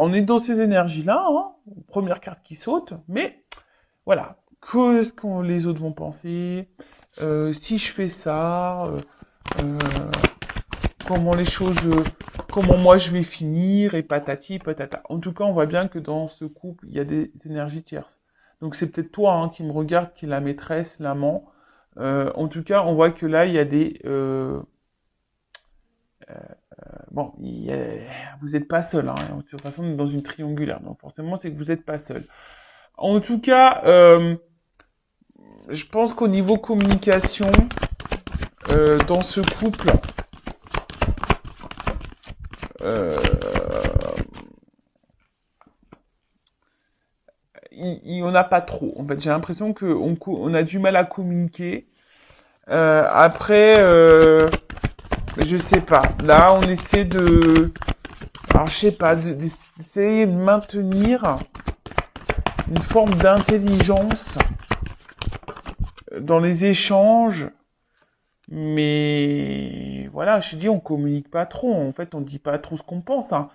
on est dans ces énergies-là, hein, première carte qui saute, mais voilà, qu'est-ce que les autres vont penser, si je fais ça, euh, comment les choses, comment moi je vais finir, et patati patata. En tout cas, on voit bien que dans ce couple, il y a des énergies tierces. Donc c'est peut-être toi hein, qui me regarde, qui est la maîtresse, l'amant. En tout cas, on voit que là, il y a des... bon, vous n'êtes pas seul. Hein. De toute façon, on est dans une triangulaire. Donc forcément, c'est que vous n'êtes pas seul. En tout cas, je pense qu'au niveau communication, dans ce couple, euh, il en a pas trop. En fait, j'ai l'impression qu'on a du mal à communiquer. Après, je sais pas. Là, on essaie de, alors je sais pas, d'essayer de maintenir une forme d'intelligence dans les échanges. Mais voilà, je te dis, on communique pas trop. En fait, on dit pas trop ce qu'on pense. Hein.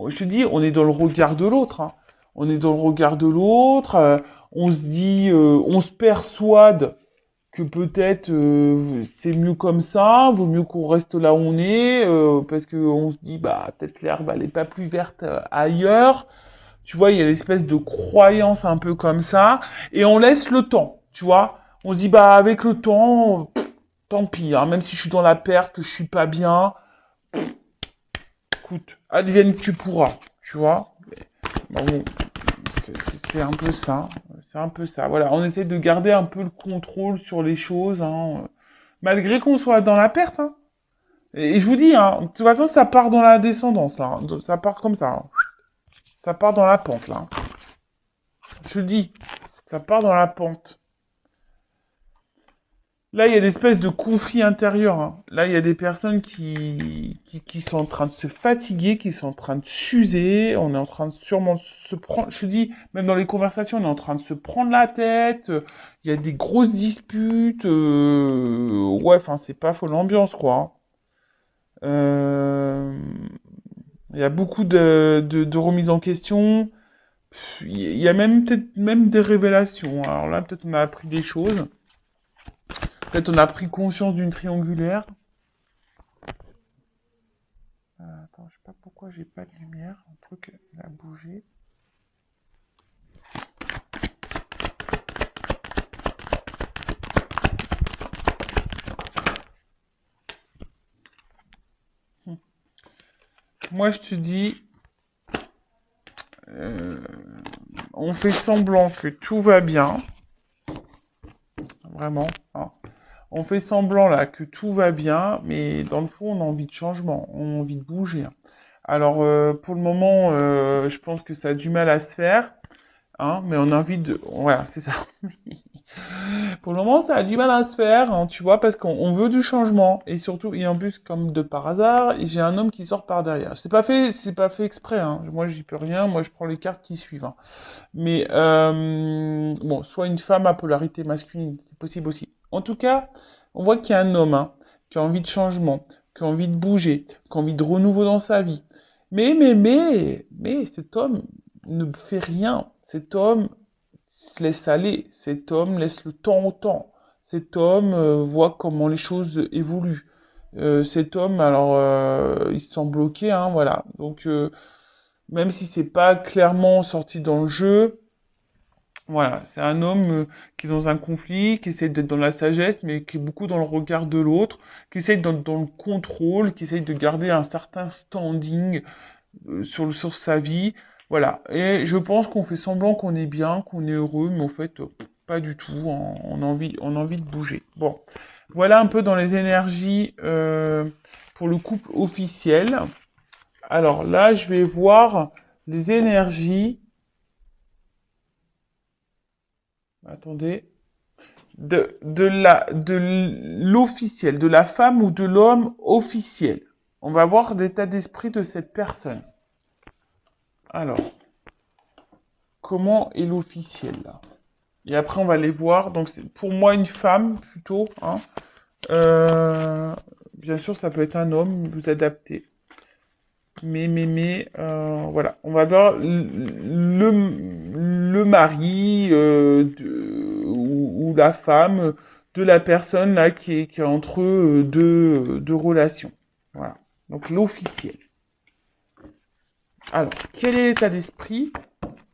Je te dis, on est dans le regard de l'autre. Hein. On est dans le regard de l'autre. On se dit, on se persuade que peut-être c'est mieux comme ça. Vaut mieux qu'on reste là où on est, parce que on se dit, bah peut-être l'herbe elle est pas plus verte ailleurs. Tu vois, il y a l'espèce de croyance un peu comme ça, et on laisse le temps. Tu vois, on se dit, bah avec le temps. Tant pis, hein, même si je suis dans la perte, que je suis pas bien, écoute, advienne que tu pourras, tu vois. Bon, c'est un peu ça, c'est un peu ça. Voilà, on essaie de garder un peu le contrôle sur les choses, hein, malgré qu'on soit dans la perte. Hein. Et je vous dis, hein, de toute façon, ça part dans la descendance, là. Hein. Ça part comme ça. Hein. Ça part dans la pente, là. Je le dis, ça part dans la pente. Là, il y a des espèces de conflits intérieurs. Hein. Là, il y a des personnes qui sont en train de se fatiguer, qui sont en train de s'user. On est en train de sûrement se prendre... Je te dis, même dans les conversations, on est en train de se prendre la tête. Il y a des grosses disputes. Ouais, enfin, c'est pas folle l'ambiance, quoi. Hein. Euh, Il y a beaucoup de remises en question. Il y a même peut-être même des révélations. Alors là, peut-être on a appris des choses. Peut-être on a pris conscience d'une triangulaire. Attends, je sais pas pourquoi j'ai pas de lumière. Un truc il a bougé. Moi, je te dis, euh, on fait semblant que tout va bien. Vraiment. Hein. On fait semblant là que tout va bien, mais dans le fond, on a envie de changement. On a envie de bouger. Hein. Alors, pour le moment, je pense que ça a du mal à se faire. Hein, mais on a envie de... Voilà, c'est ça. Pour le moment, ça a du mal à se faire, hein, tu vois, parce qu'on veut du changement. Et surtout, et en plus, comme de par hasard, j'ai un homme qui sort par derrière. C'est pas fait exprès, hein. Moi, j'y peux rien. Moi, je prends les cartes qui suivent. Hein. Mais, bon, soit une femme à polarité masculine, c'est possible aussi. En tout cas, on voit qu'il y a un homme, hein, qui a envie de changement, qui a envie de bouger, qui a envie de renouveau dans sa vie. Mais cet homme ne fait rien. Cet homme se laisse aller. Cet homme laisse le temps au temps. Cet homme voit comment les choses évoluent. Cet homme, alors, il se sent bloqué, hein, voilà. Donc, même si c'est pas clairement sorti dans le jeu, voilà, c'est un homme qui est dans un conflit, qui essaie d'être dans la sagesse, mais qui est beaucoup dans le regard de l'autre, qui essaie d'être dans le contrôle, qui essaie de garder un certain standing sur sa vie. Voilà. Et je pense qu'on fait semblant qu'on est bien, qu'on est heureux, mais en fait, pas du tout. On a envie de bouger. Bon. Voilà un peu dans les énergies pour le couple officiel. Alors là, je vais voir les énergies. Attendez. De l'officiel, de la femme ou de l'homme officiel. On va voir l'état d'esprit de cette personne. Alors, comment est l'officiel là? Et après, on va les voir. Donc, c'est pour moi une femme plutôt. Hein. Bien sûr, ça peut être un homme, vous adaptez. voilà. On va voir le mari ou la femme de la personne là qui est entre deux relations. Voilà. Donc l'officiel. Alors, quel est l'état d'esprit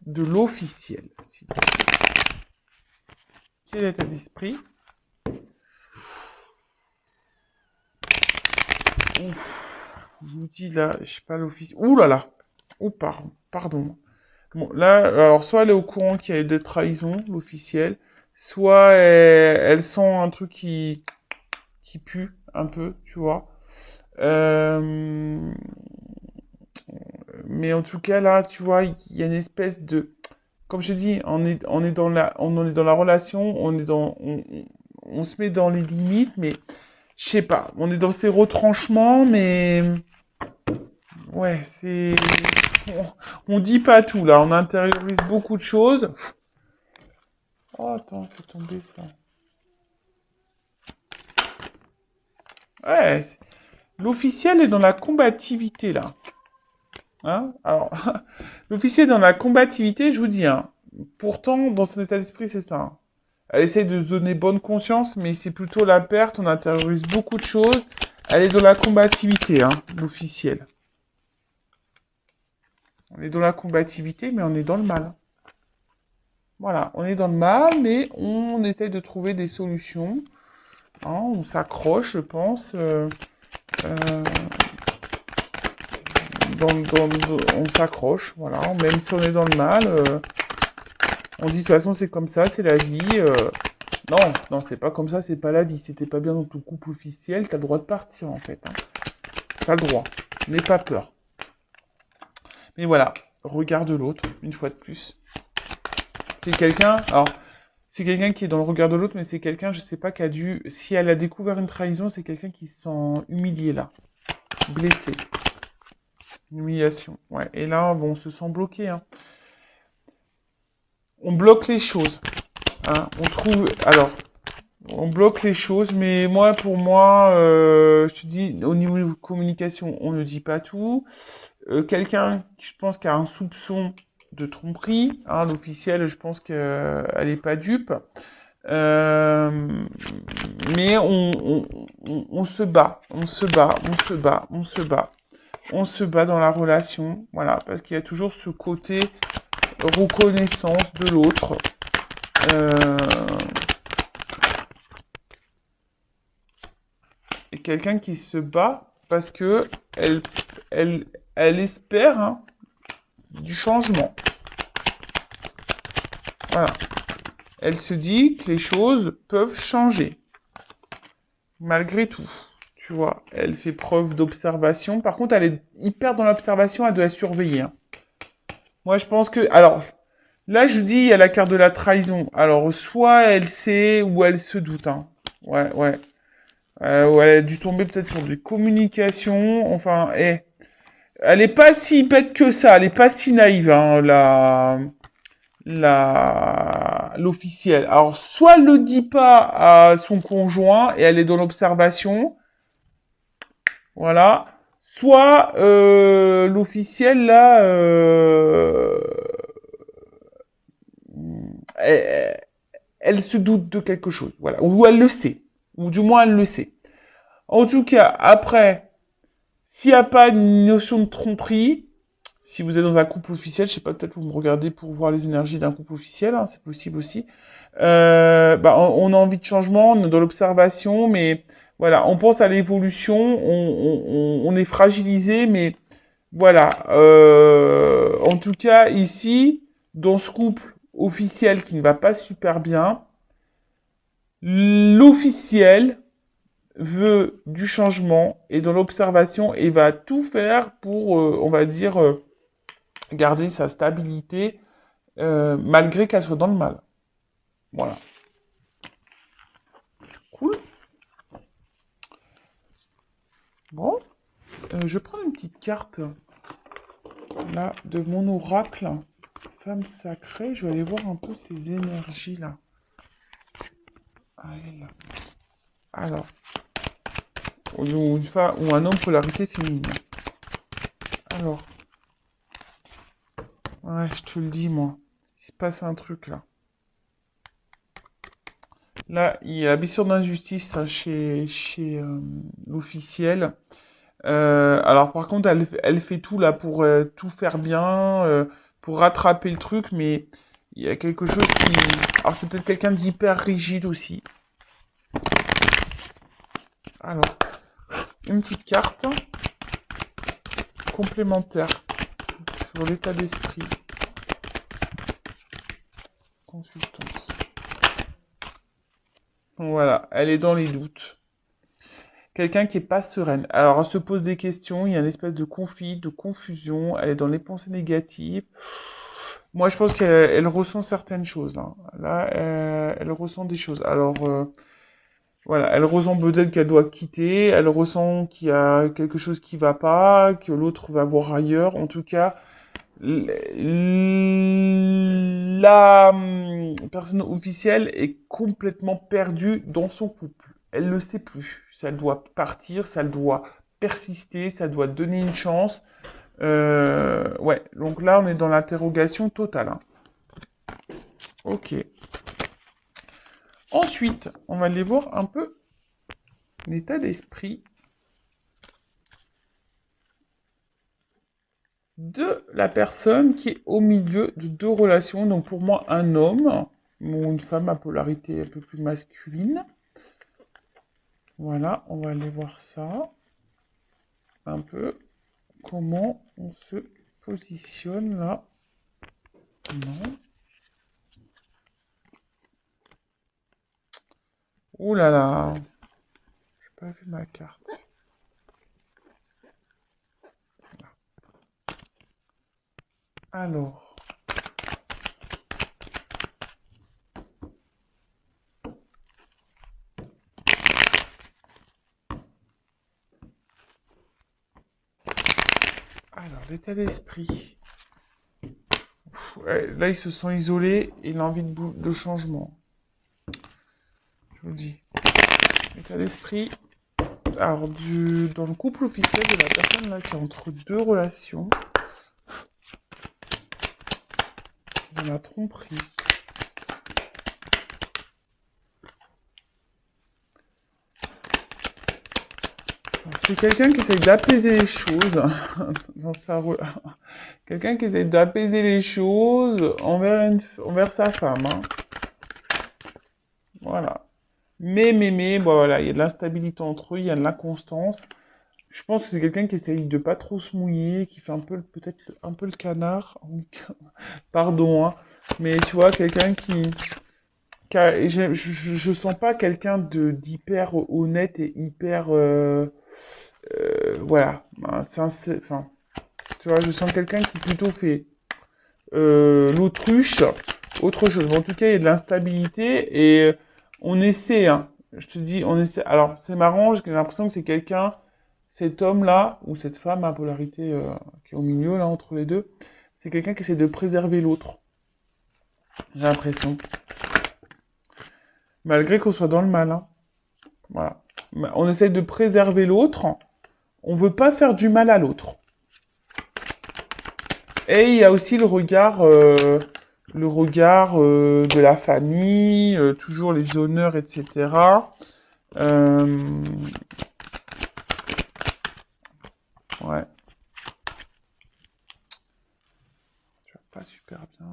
de l'officiel? Quel est l'état d'esprit? Je vous dis là, je sais pas l'officiel. Ouh là là. Oh pardon. Bon, là, alors soit elle est au courant qu'il y a eu des trahisons, l'officiel, soit elle sent un truc qui pue un peu, tu vois. Euh, mais en tout cas, là, tu vois, il y a une espèce de... Comme je dis, on est dans la relation, on se met dans les limites, mais je sais pas, on est dans ces retranchements, mais ouais, on dit pas tout là, on intériorise beaucoup de choses. Oh, attends, c'est tombé ça. Ouais, l'officiel est dans la combativité là. Hein? Alors, l'officiel est dans la combativité, je vous dis, hein. Pourtant, dans son état d'esprit, c'est ça, hein. Elle essaie de se donner bonne conscience, mais c'est plutôt la perte, on intériorise beaucoup de choses. Elle est dans la combativité, hein, l'officiel. On est dans la combativité, mais on est dans le mal. Voilà, on est dans le mal, mais on essaye de trouver des solutions. Hein, on s'accroche, je pense. Euh, on s'accroche, voilà. Même si on est dans le mal, on dit de toute façon c'est comme ça, c'est la vie. Non, c'est pas comme ça, c'est pas la vie. Si t'es pas bien dans ton couple officiel, t'as le droit de partir en fait. Hein. T'as le droit. N'aie pas peur. Mais voilà, regarde l'autre, une fois de plus. C'est quelqu'un, alors, c'est quelqu'un qui est dans le regard de l'autre, mais c'est quelqu'un, je sais pas, qui a dû, si elle a découvert une trahison, c'est quelqu'un qui se sent humilié là, blessé. Une humiliation, ouais. Et là, bon, on se sent bloqué, hein. On bloque les choses, hein. On bloque les choses, mais pour moi, je te dis, au niveau de communication, on ne dit pas tout. Quelqu'un, je pense, qui a un soupçon de tromperie, hein, l'officiel, je pense qu'elle n'est pas dupe. Euh, mais on se bat, on se bat, on se bat, on se bat. On se bat dans la relation, voilà, parce qu'il y a toujours ce côté reconnaissance de l'autre. Euh, et quelqu'un qui se bat parce que elle, elle espère, hein, du changement. Voilà. Elle se dit que les choses peuvent changer. Malgré tout. Tu vois, elle fait preuve d'observation. Par contre, elle est hyper dans l'observation, elle doit surveiller, hein. Moi, je pense que... Alors, là, je dis, il y a la carte de la trahison. Alors, soit elle sait ou elle se doute, hein. Ouais, ouais. Ouais, elle a dû tomber peut-être sur des communications. Enfin, elle est pas si bête que ça. Elle est pas si naïve, hein, l'officielle. Alors, soit elle le dit pas à son conjoint et elle est dans l'observation, voilà. Soit l'officielle là, elle, elle se doute de quelque chose, voilà, ou elle le sait, ou du moins elle le sait. En tout cas, après, s'il n'y a pas une notion de tromperie, si vous êtes dans un couple officiel, je sais pas, peut-être vous me regardez pour voir les énergies d'un couple officiel, hein, c'est possible aussi. On a envie de changement, on est dans l'observation, mais voilà, on pense à l'évolution, on est fragilisé, mais voilà. En tout cas, ici, dans ce couple officiel qui ne va pas super bien, l'officiel veut du changement et dans l'observation et va tout faire pour, on va dire, garder sa stabilité malgré qu'elle soit dans le mal. Voilà. Cool. Bon, je prends une petite carte là de mon oracle, femme sacrée. Je vais aller voir un peu ces énergies là. Elle. Alors, ou un homme polarité féminine. Alors, ouais, je te le dis, moi. Il se passe un truc, là. Là, il y a blessure d'injustice hein, chez l'officiel. Alors, par contre, elle fait tout, là, pour tout faire bien, pour rattraper le truc, mais il y a quelque chose qui... Alors, c'est peut-être quelqu'un d'hyper rigide aussi. Alors, une petite carte complémentaire sur l'état d'esprit. Consultance. Voilà, elle est dans les doutes. Quelqu'un qui est pas sereine. Alors, elle se pose des questions, il y a une espèce de conflit, de confusion, elle est dans les pensées négatives. Moi, je pense qu'elle ressent certaines choses, là. Là, elle ressent des choses. Alors, voilà, elle ressent peut-être qu'elle doit quitter, elle ressent qu'il y a quelque chose qui va pas, que l'autre va voir ailleurs. En tout cas, la personne officielle est complètement perdue dans son couple. Elle ne sait plus. Ça doit partir, ça doit persister, ça doit donner une chance. Ouais, donc là, on est dans l'interrogation totale. Hein. Ok. Ensuite, on va aller voir un peu l'état d'esprit de la personne qui est au milieu de deux relations. Donc pour moi, un homme ou une femme à polarité un peu plus masculine. Voilà, on va aller voir ça. Un peu. Comment on se positionne là. Non. Ouh là là. J'ai pas vu ma carte. Alors. Alors, l'état d'esprit. Ouais, là, ils se sont isolés et il a envie de changement. Je vous le dis. L'état d'esprit. Alors, dans le couple officiel de la personne là qui est entre deux relations. Dans la tromperie. C'est quelqu'un qui essaye d'apaiser les choses dans sa quelqu'un qui essaye d'apaiser les choses envers sa femme. Hein. Voilà. Mais, bon, voilà, il y a de l'instabilité entre eux, il y a de l'inconstance. Je pense que c'est quelqu'un qui essaye de pas trop se mouiller, qui fait un peu, peut-être un peu le canard. Pardon, hein. Mais tu vois, quelqu'un je sens pas quelqu'un d'hyper honnête et hyper, voilà, enfin, tu vois, je sens quelqu'un qui plutôt fait l'autruche, autre chose. Mais en tout cas, il y a de l'instabilité et on essaie, hein, je te dis, on essaie. Alors, c'est marrant, j'ai l'impression que c'est quelqu'un, cet homme-là, ou cette femme à polarité qui est au milieu, là, entre les deux, c'est quelqu'un qui essaie de préserver l'autre. J'ai l'impression. Malgré qu'on soit dans le mal, hein. Voilà. On essaie de préserver l'autre, on veut pas faire du mal à l'autre. Et il y a aussi le regard de la famille, toujours les honneurs, etc. Ouais. Tu vois pas super bien.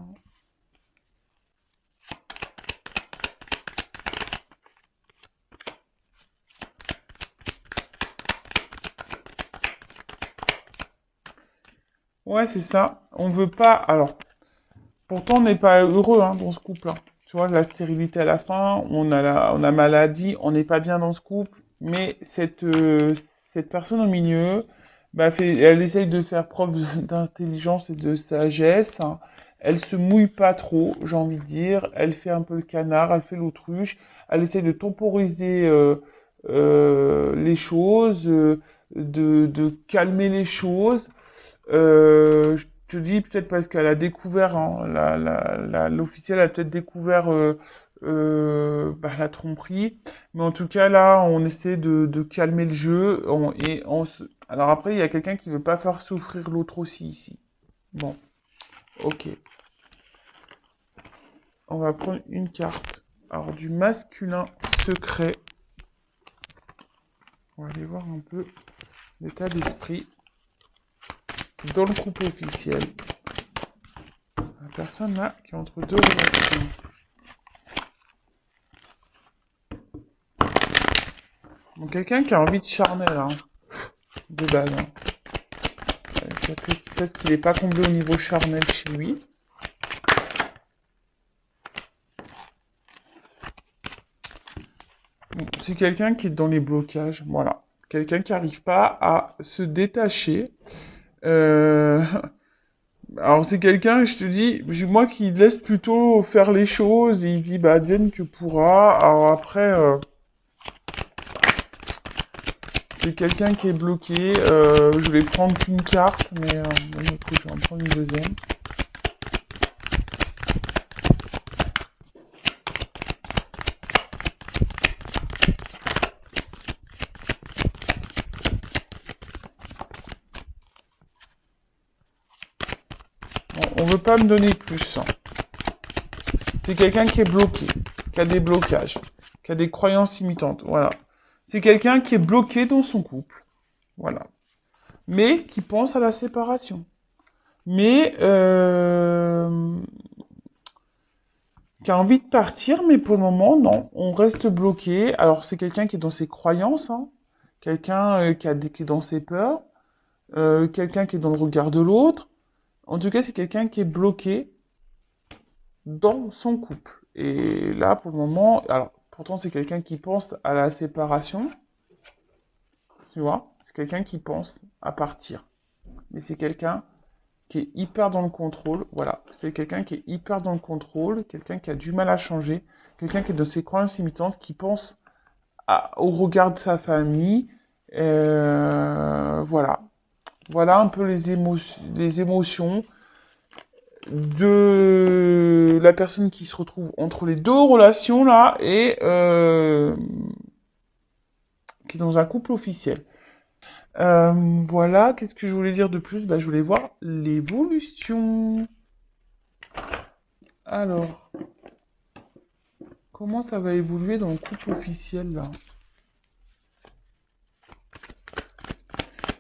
Ouais, c'est ça. On veut pas. Alors, pourtant, on n'est pas heureux hein, dans ce couple. Hein. Tu vois, la stérilité à la fin, on a maladie, on n'est pas bien dans ce couple. Mais cette personne au milieu, bah, elle essaye de faire preuve d'intelligence et de sagesse. Hein. Elle se mouille pas trop, j'ai envie de dire. Elle fait un peu le canard, elle fait l'autruche. Elle essaye de temporiser les choses, de calmer les choses. Je te dis peut-être parce qu'elle a découvert, hein, l'officiel a peut-être découvert la tromperie. Mais en tout cas, là, on essaie de calmer le jeu. Alors après, il y a quelqu'un qui veut pas faire souffrir l'autre aussi ici. Bon, ok. On va prendre une carte. Alors, du masculin secret. On va aller voir un peu l'état d'esprit dans le couple officiel. La personne là qui est entre deux relations. Bon, quelqu'un qui a envie de charnel, hein, de base. Hein. Peut-être qu'il n'est pas comblé au niveau charnel chez lui. Bon, c'est quelqu'un qui est dans les blocages, voilà. Quelqu'un qui n'arrive pas à se détacher. Alors c'est quelqu'un, je te dis, moi qui laisse plutôt faire les choses, et il se dit, bah advienne que pourra. Alors après, c'est quelqu'un qui est bloqué. Je vais prendre qu'une carte, mais écoute, je vais en prendre une deuxième. On veut pas me donner plus. Hein. C'est quelqu'un qui est bloqué, qui a des blocages, qui a des croyances imitantes. Voilà. C'est quelqu'un qui est bloqué dans son couple. Voilà. Mais qui pense à la séparation. Mais qui a envie de partir, mais pour le moment, non. On reste bloqué. Alors, c'est quelqu'un qui est dans ses croyances, hein. Quelqu'un qui est dans ses peurs, quelqu'un qui est dans le regard de l'autre. En tout cas, c'est quelqu'un qui est bloqué dans son couple. Et là, pour le moment, alors, pourtant, c'est quelqu'un qui pense à la séparation. Tu vois? C'est quelqu'un qui pense à partir. Mais c'est quelqu'un qui est hyper dans le contrôle. Voilà. C'est quelqu'un qui est hyper dans le contrôle, quelqu'un qui a du mal à changer, quelqu'un qui est dans ses croyances imitantes, qui pense au regard de sa famille. Voilà. Voilà un peu les émotions de la personne qui se retrouve entre les deux relations là et qui est dans un couple officiel. Voilà, qu'est-ce que je voulais dire de plus? Bah, je voulais voir l'évolution. Alors, comment ça va évoluer dans le couple officiel là?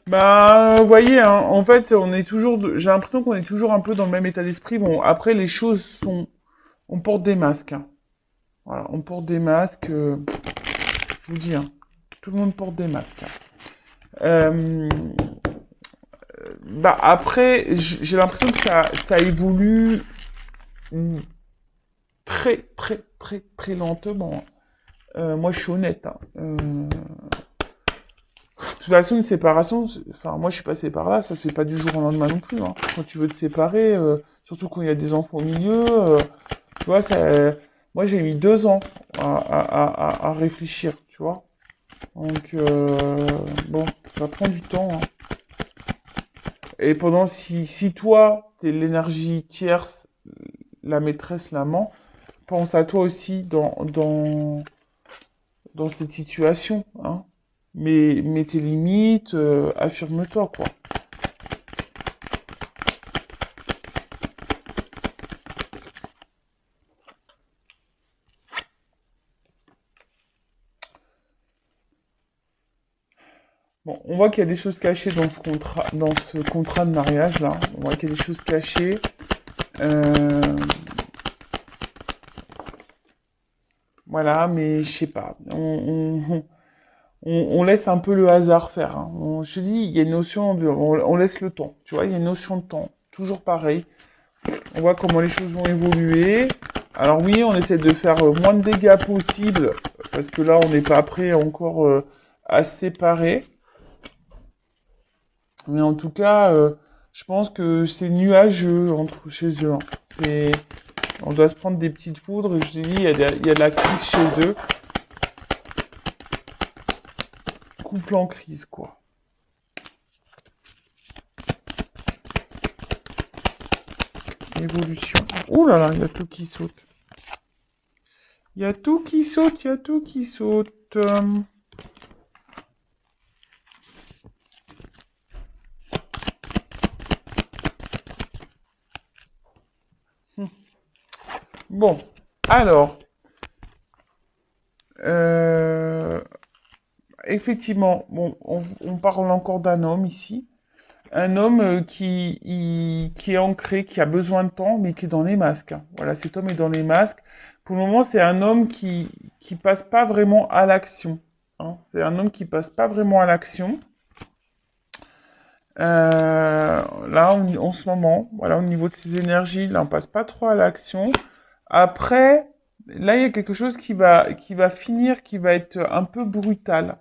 Bah, vous voyez, hein, en fait, j'ai l'impression qu'on est toujours un peu dans le même état d'esprit. Bon, après, les choses sont, on porte des masques. Hein. Voilà, on porte des masques. Je vous dis, hein, tout le monde porte des masques. Hein. Bah après, j'ai l'impression que ça évolue très très très très lentement. Moi, je suis honnête. Hein. De toute façon, une séparation, enfin, moi, je suis passé par là, ça se fait pas du jour au lendemain non plus. Hein. Quand tu veux te séparer, surtout quand il y a des enfants au milieu, tu vois, moi, j'ai mis 2 ans à réfléchir, tu vois. Donc, bon, ça prend du temps. Hein. Et si toi, t'es l'énergie tierce, la maîtresse, l'amant, pense à toi aussi dans cette situation, hein. Mets tes limites, affirme-toi, quoi. Bon, on voit qu'il y a des choses cachées dans ce contrat de mariage, là. On voit qu'il y a des choses cachées. Voilà, mais je sais pas. On laisse un peu le hasard faire. Hein. Je te dis, il y a une notion on laisse le temps. Tu vois, il y a une notion de temps. Toujours pareil. On voit comment les choses vont évoluer. Alors oui, on essaie de faire moins de dégâts possible parce que là, on n'est pas prêt encore à se séparer. Mais en tout cas, je pense que c'est nuageux chez eux. Hein. On doit se prendre des petites foudres. Je te dis, il y a de la crise chez eux. Couple en crise, quoi. Évolution. Ouh là là, il y a tout qui saute. Il y a tout qui saute, il y a tout qui saute. Bon, alors, euh, effectivement, bon, on parle encore d'un homme ici. Un homme qui est ancré, qui a besoin de temps, mais qui est dans les masques, hein. Voilà, cet homme est dans les masques. Pour le moment, c'est un homme qui passe pas vraiment à l'action, hein. C'est un homme qui passe pas vraiment à l'action. Là, en ce moment, voilà, au niveau de ses énergies, là, on passe pas trop à l'action. Après, là, il y a quelque chose qui va finir, qui va être un peu brutal.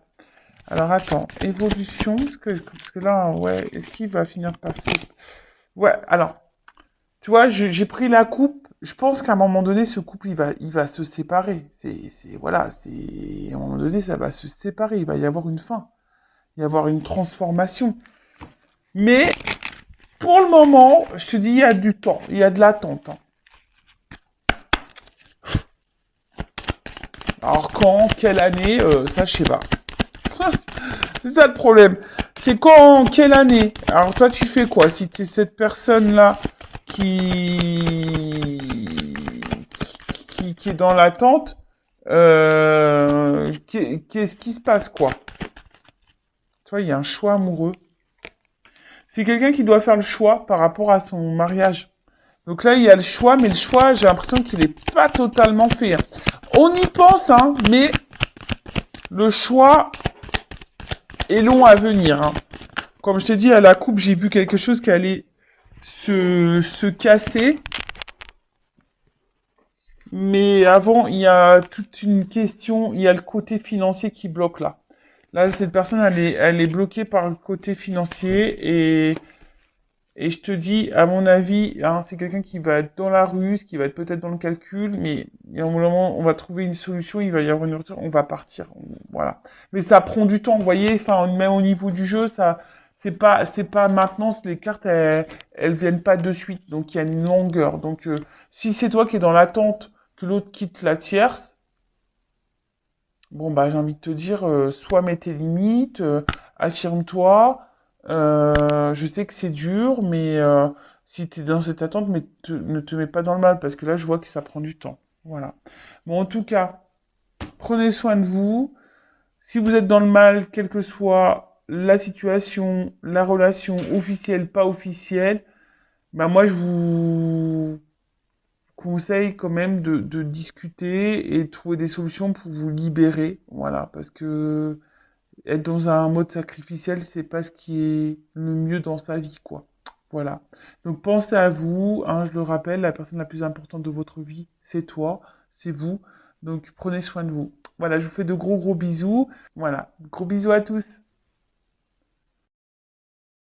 Alors, attends, évolution, parce que là, ouais, est-ce qu'il va finir par se... Ouais, alors, tu vois, j'ai pris la coupe. Je pense qu'à un moment donné, ce couple, il va se séparer. Voilà, à un moment donné, ça va se séparer. Il va y avoir une fin. Il va y avoir une transformation. Mais, pour le moment, je te dis, il y a du temps. Il y a de l'attente, hein. Alors, quand, quelle année, ça, je sais pas. C'est ça le problème. C'est quand, quelle année? Alors, toi, tu fais quoi? Si tu es cette personne-là qui... qui est dans l'attente, qu'est-ce qui se passe, quoi? Tu vois, il y a un choix amoureux. C'est quelqu'un qui doit faire le choix par rapport à son mariage. Donc là, il y a le choix, mais le choix, j'ai l'impression qu'il n'est pas totalement fait, hein. On y pense, hein, mais le choix est long à venir, hein. Comme je t'ai dit, à la coupe, j'ai vu quelque chose qui allait se casser. Mais avant, il y a toute une question, il y a le côté financier qui bloque là. Là, cette personne, elle est bloquée par le côté financier et je te dis, à mon avis, hein, c'est quelqu'un qui va être dans la ruse, qui va être peut-être dans le calcul, mais il y a un moment, on va trouver une solution, il va y avoir une rupture, on va partir, voilà. Mais ça prend du temps, vous voyez, enfin, même au niveau du jeu, ça, c'est pas maintenant, les cartes, elles viennent pas de suite, donc il y a une longueur. Donc, si c'est toi qui es dans l'attente que l'autre quitte la tierce, bon, bah, j'ai envie de te dire, soit mets tes limites, affirme-toi. Je sais que c'est dur, mais si tu es dans cette attente, mais ne te mets pas dans le mal, parce que là, je vois que ça prend du temps. Voilà. Bon, en tout cas, prenez soin de vous. Si vous êtes dans le mal, quelle que soit la situation, la relation officielle, pas officielle, bah moi, je vous conseille quand même de discuter et de trouver des solutions pour vous libérer. Voilà, parce que être dans un mode sacrificiel, c'est pas ce qui est le mieux dans sa vie, quoi. Voilà. Donc pensez à vous, hein, je le rappelle, la personne la plus importante de votre vie, c'est toi, c'est vous. Donc prenez soin de vous. Voilà, je vous fais de gros bisous. Voilà, gros bisous à tous.